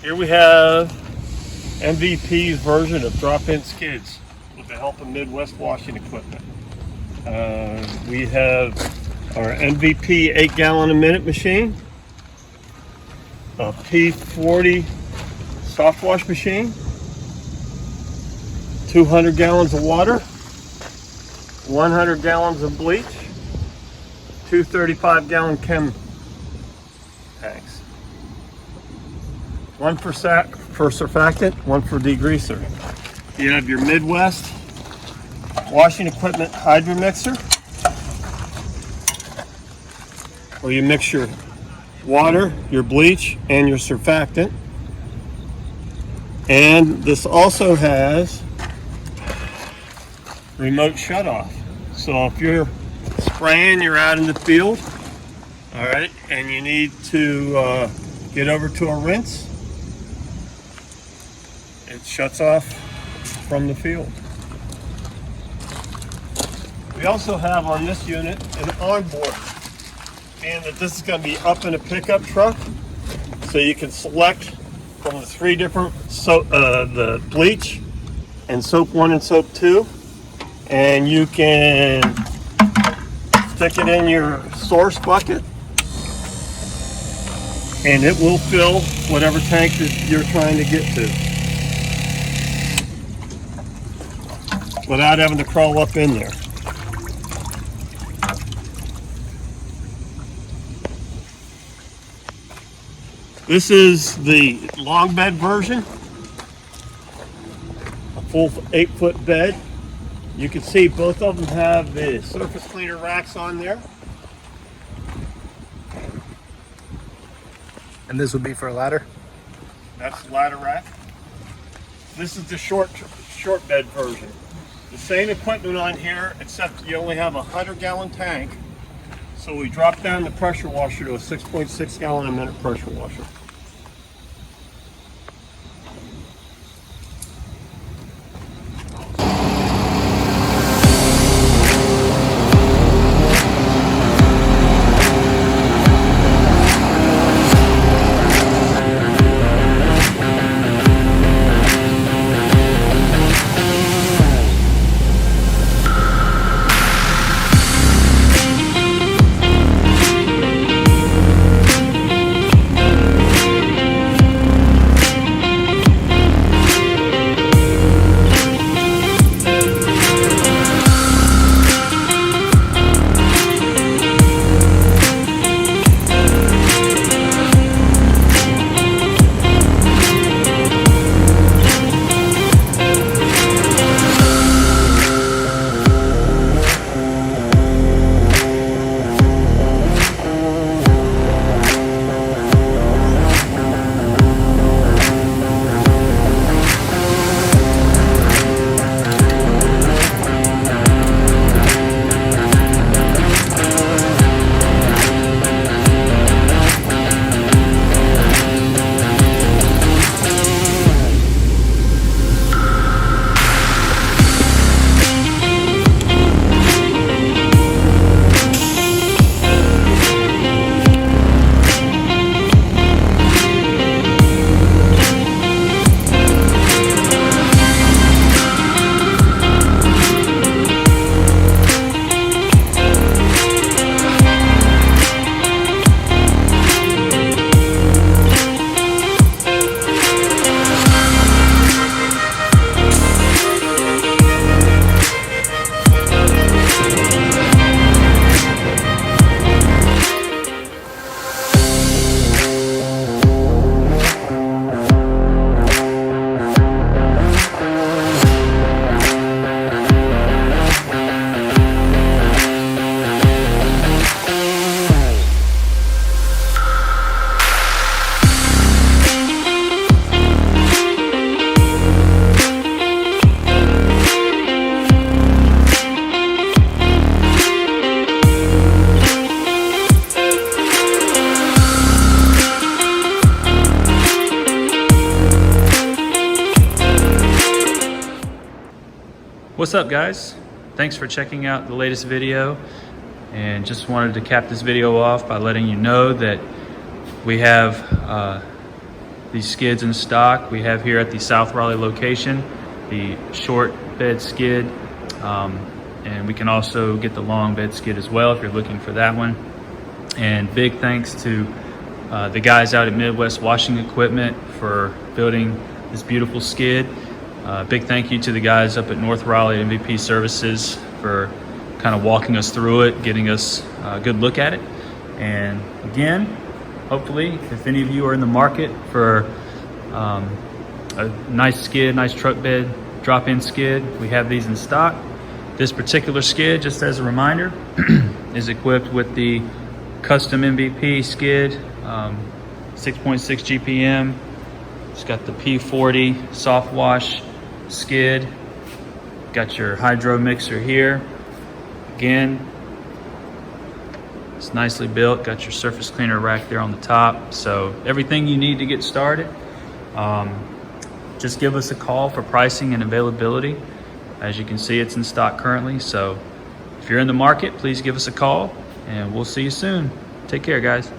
Here we have MVP's version of drop-in skids with the help of Midwest washing equipment. We have our MVP 8-gallon a minute machine, a P40 soft wash machine, 200 gallons of water, 100 gallons of bleach, 2 35-gallon chem tanks. One for surfactant, one for degreaser. You have your Midwest washing equipment hydro mixer, where you mix your water, your bleach, and your surfactant. And this also has remote shut off. So if you're spraying, you're out in the field, all right, and you need to get over to a rinse, it shuts off from the field. We also have on this unit an onboard, and that this is going to be up in a pickup truck, so you can select from the 3 different the bleach and soap 1 and soap 2, and you can stick it in your source bucket and it will fill whatever tank that you're trying to get to without having to crawl up in there. This is the long bed version, a full 8-foot bed. You can see both of them have the surface cleaner racks on there. And this would be for a ladder? That's the ladder rack. This is the short bed version. The same equipment on here, except you only have a 100-gallon tank. So we drop down the pressure washer to a 6.6 gallon a minute pressure washer. What's up, guys? Thanks for checking out the latest video, and just wanted to cap this video off by letting you know that we have these skids in stock. We have here at the South Raleigh location the short bed skid, and we can also get the long bed skid as well if you're looking for that one. And big thanks to the guys out at Midwest Washing Equipment for building this beautiful skid. Big thank you to the guys up at North Raleigh MVP Services for kind of walking us through it, getting us a good look at it. And again, hopefully, if any of you are in the market for a nice skid, nice truck bed drop-in skid, we have these in stock. This particular skid, just as a reminder, is equipped with the custom MVP skid, 6.6 GPM. It's got the P40 soft wash skid. Got your hydro mixer here. Again, it's nicely built. Got your surface cleaner rack there on the top. So everything you need to get started. Just give us a call for pricing and availability. As you can see, it's in stock currently. So if you're in the market, please give us a call and we'll see you soon. Take care, guys.